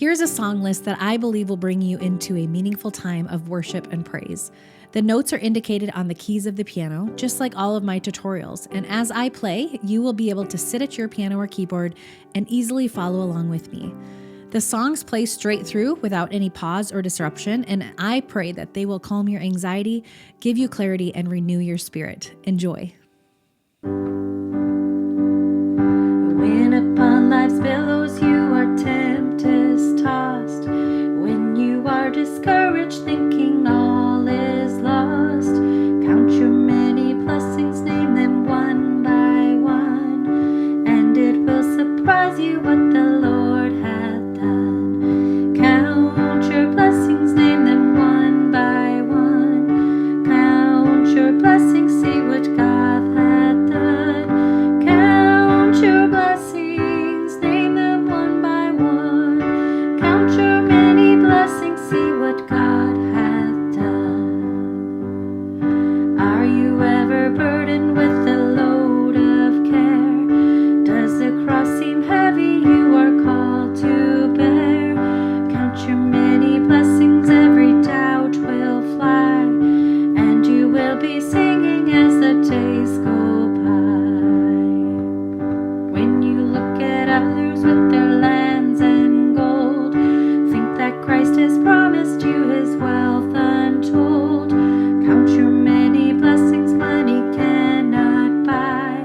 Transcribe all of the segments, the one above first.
Here's a song list that I believe will bring you into a meaningful time of worship and praise. The notes are indicated on the keys of the piano, just like all of my tutorials. And as I play, you will be able to sit at your piano or keyboard and easily follow along with me. The songs play straight through without any pause or disruption, and I pray that they will calm your anxiety, give you clarity, and renew your spirit. Enjoy. When upon life's billows you are tempest tossed, when you are discouraged thinking all is lost, count your many blessings, name them one by one, and it will surprise you what the Lord hath done. Count your blessings, name them one by one, count your blessings, see what God hath done. Count your blessings, name them one by one, count your many blessings, see what God hath done. Are you ever burdened with a load of care? Does the cross seem heavy you are called to bear? Count your many blessings, every doubt will fly, and you will be singing as the days go by. When you look at others with their lands and gold, think that Christ has promised you his wealth untold. Count your many blessings, money cannot buy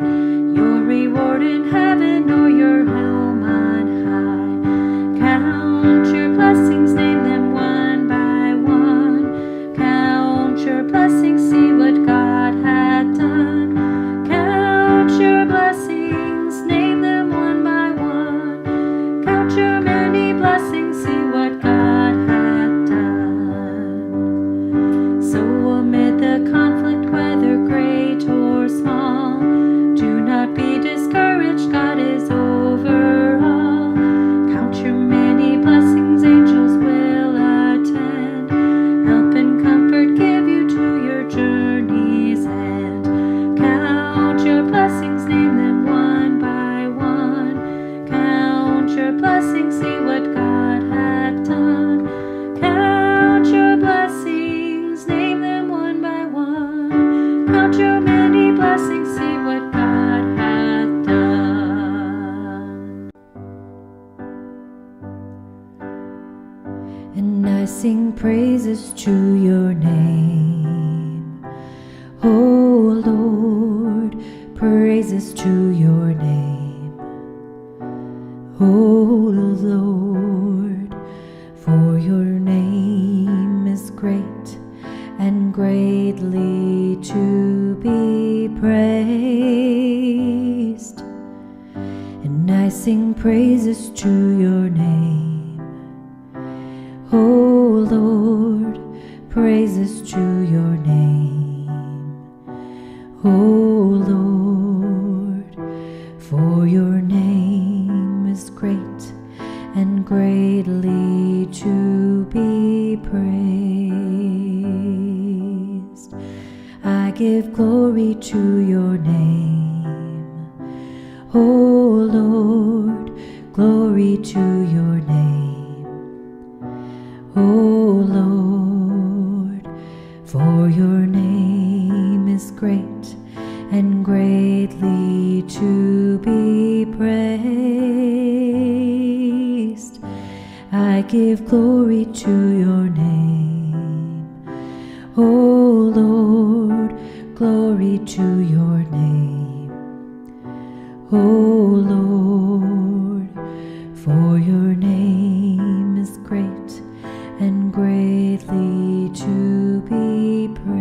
your reward in heaven or your home on high. Count your blessings, name them one by one, count your blessings, see what God hath done. Count your blessings, name them one by one, count your many blessings, see what God hath done. So amid the conflict, whether great or small, do not be discouraged, God is over all. Count your many blessings, angels will attend, help and comfort give you to your journey's end. Count your blessings, name them one by one, count your blessings, see what God hath done. Count your blessings, name them one by one, count your many blessings, see what God hath done. And I sing praises to your name, O Lord, praises to your name, O Lord, for your name is great and greatly to be praised. And I sing praises to your name, O Lord, praises to your name, O Lord, for your name is great and greatly to be praised. I give glory to your name, O Lord, glory to your name, O Lord, for your name is great and greatly to be praised. I give glory to your name, O Lord, glory to your name, O Lord, for your name is great and greatly to be praised.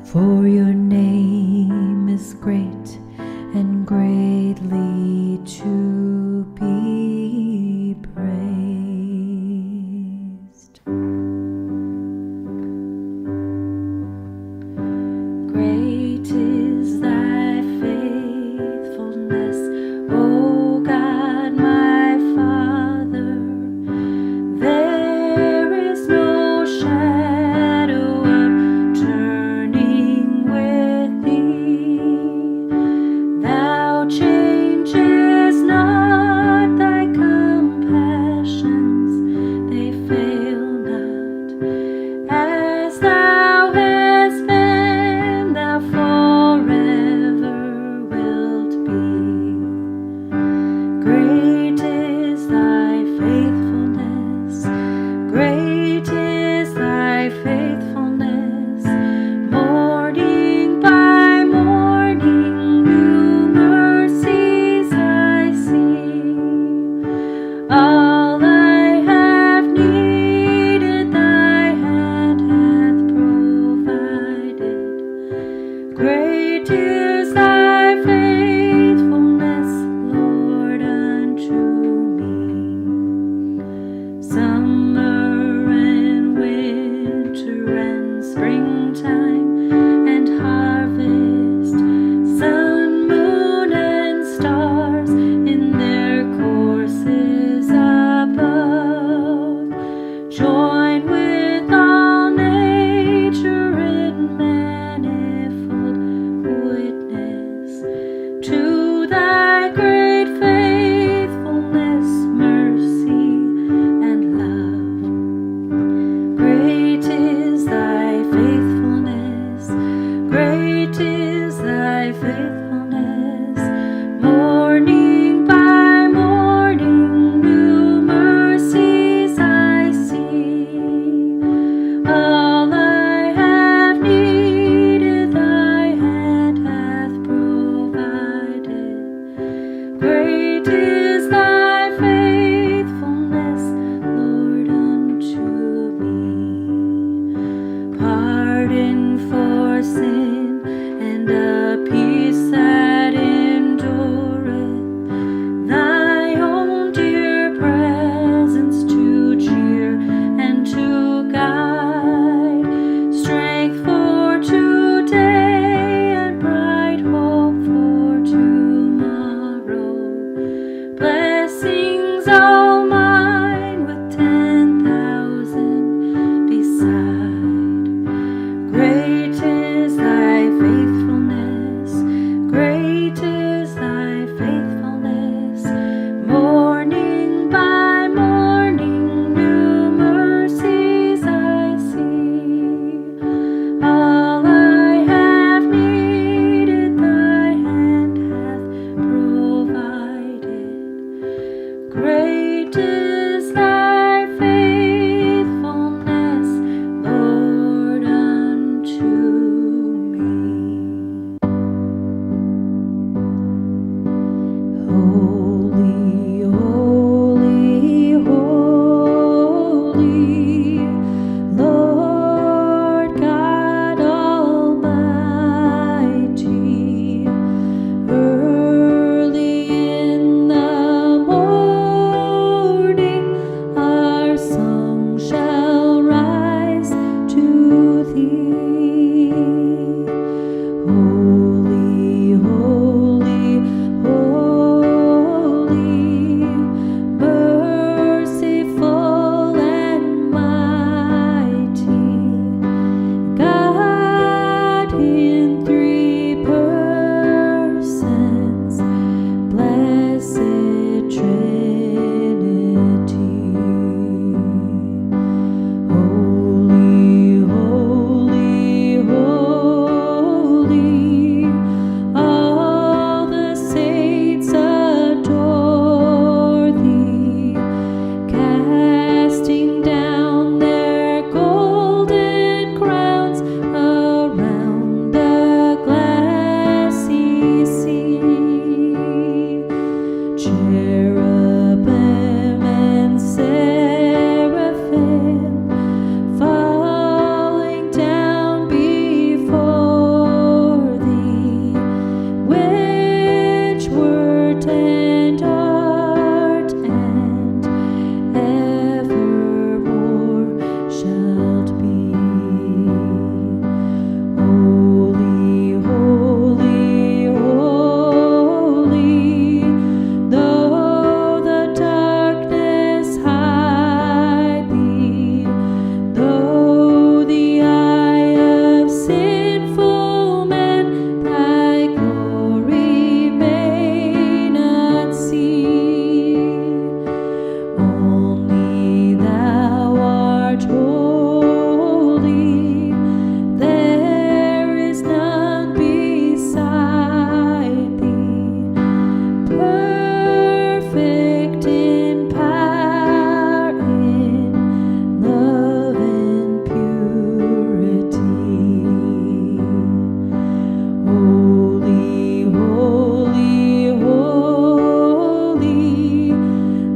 For your name is great and greatly to be praised. Great is thy faithfulness, O God, my Father. There is no shadow of turning with thee. Thou changes stars in their courses above. Join with all nature in manifold witness to thy great faithfulness, mercy, and love. Great is thy faithfulness, great is thy faithfulness. Morning by morning, new mercies I see. All I have needed, thy hand hath provided. Great is thy faithfulness, Lord, unto me. Pardon for sin and a peace that endureth, thy own dear presence to cheer and to guide, strength for today and bright hope for tomorrow. Blessings all mine with 10,000 beside. Great is thy faithfulness, great is thy faithfulness. Morning by morning, new mercies I see. All I have needed, thy hand hath provided. Great is thy faithfulness, Lord, unto me. Holy, holy, holy, Lord God Almighty. Early in the morning, our song shall rise to thee. Holy, holy, holy, merciful and mighty, God in three persons, blessed Trinity. Holy, holy, holy, all the saints adore thee, casting down their golden crowns around the glassy sea. Cherubim and seraphim falling down before thee, which word and art and evermore shalt be. Holy, holy, holy, though the darkness hide thee, though the eye of sinful men thy glory may not see. Only thou art holy, there is none beside thee. Perfect in power, in love and purity. Holy, holy, holy,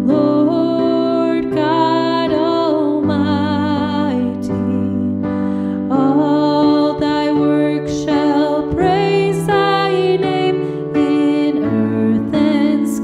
Lord God Almighty. All thy works shall praise thy name in earth and sky.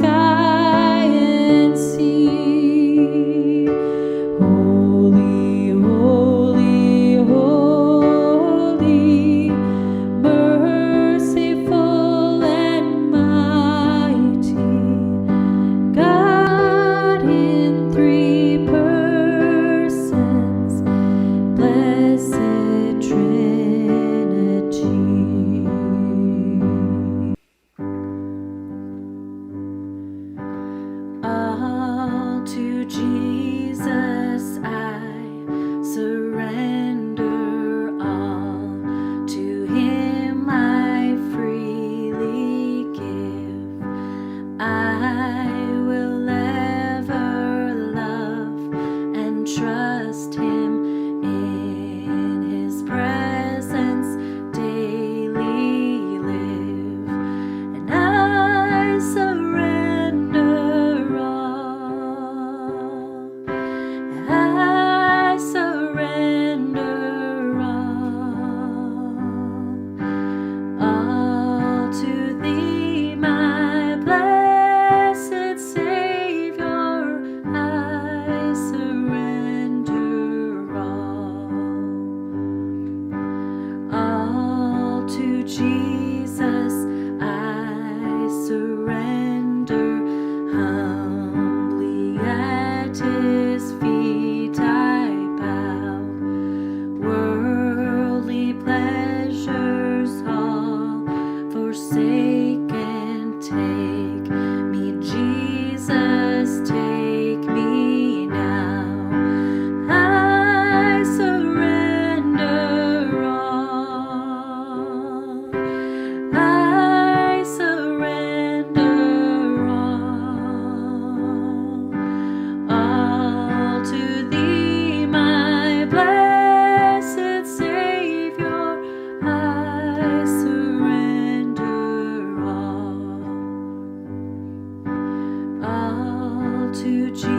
to Jesus.